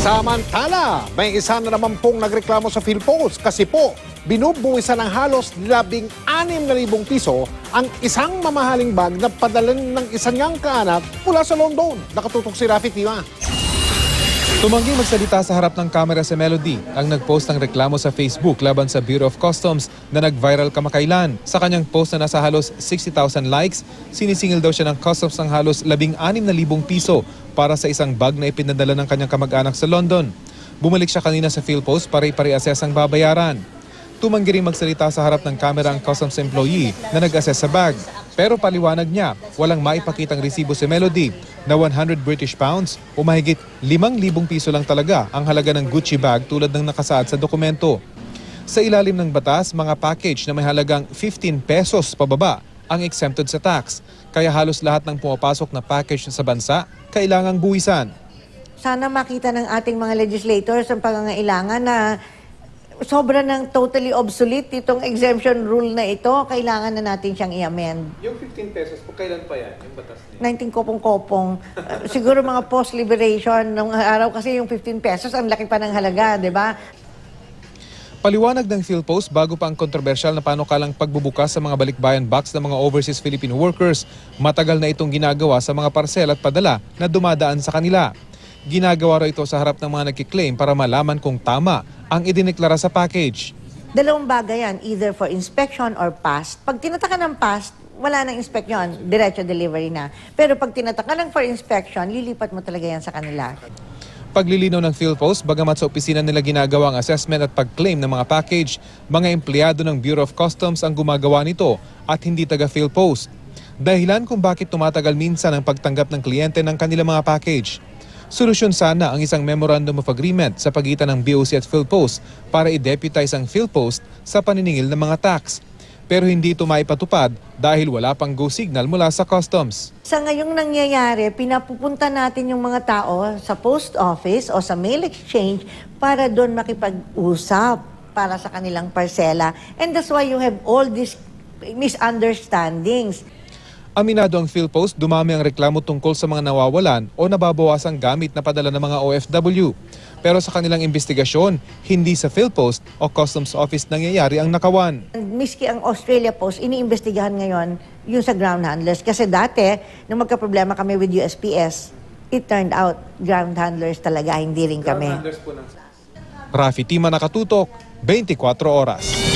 Samantala, may isa na naman pong nagreklamo sa PhilPost kasi po binubuwisan ng halos 16,000 piso ang isang mamahaling bag na padalhan ng isa niyang kaanak mula sa London. Nakatutok si Rafi Tima. Tumangging magsalita sa harap ng kamera si Melody ang nagpost ng reklamo sa Facebook laban sa Bureau of Customs na nag-viral kamakailan. Sa kanyang post na nasa halos 60,000 likes, sinisingil daw siya ng customs ng halos 16,000 piso para sa isang bag na ipinadala ng kanyang kamag-anak sa London. Bumalik siya kanina sa PhilPost para ipare-assess ang babayaran. Tumanggi rin magsalita sa harap ng kamera ang customs employee na nag-assess sa bag. Pero paliwanag niya, walang maipakitang resibo si Melody na 100 British pounds o mahigit 5,000 piso lang talaga ang halaga ng Gucci bag tulad ng nakasaad sa dokumento. Sa ilalim ng batas, mga package na may halagang 15 pesos pababa ang exempted sa tax. Kaya halos lahat ng pumapasok na package sa bansa kailangang buwisan. Sana makita ng ating mga legislators ang pangangailangan na sobra ng totally obsolete itong exemption rule na ito. Kailangan na natin siyang i-amend. Yung 15 pesos po, kailan pa yan? Yung batas niya? 19 kopong-kopong. Siguro mga post-liberation nung araw kasi yung 15 pesos, ang laki pa ng halaga, di ba? Paliwanag ng PhilPost bago pa ang kontrobersyal na panukalang pagbubukas sa mga balikbayan box ng mga overseas Filipino workers. Matagal na itong ginagawa sa mga parcel at padala na dumadaan sa kanila. Ginagawa raw ito sa harap ng mga nagkiklaim para malaman kung tama ang idineklara sa package. Dalawang bagay yan, either for inspection or past. Pag tinataka ng past, wala nang inspection, diretso delivery na. Pero pag tinataka ng for inspection, lilipat mo talaga yan sa kanila. Paglilinaw ng PhilPost, bagamat sa opisina nila ginagawa ang assessment at pag-claim ng mga package, mga empleyado ng Bureau of Customs ang gumagawa nito at hindi taga PhilPost. Dahilan kung bakit tumatagal minsan ang pagtanggap ng kliyente ng kanilang mga package. Solusyon sana ang isang Memorandum of Agreement sa pagitan ng BOC at PhilPost para i-deputize ang PhilPost sa paniningil ng mga tax. Pero hindi ito maipatupad dahil wala pang go signal mula sa customs. Sa ngayong nangyayari, pinapupunta natin yung mga tao sa post office o sa mail exchange para doon makipag-usap para sa kanilang parsela. And that's why you have all these misunderstandings. Aminado ang PhilPost, dumami ang reklamo tungkol sa mga nawawalan o nababawasang gamit na padala ng mga OFW. Pero sa kanilang investigasyon, hindi sa PhilPost o Customs Office nangyayari ang nakawan. Miski ang Australia Post, iniimbestigahan ngayon yung sa ground handlers. Kasi dati, nung magka-problema kami with USPS, it turned out ground handlers talaga, hindi rin kami. Rafi Tima, Nakatutok, 24 Oras.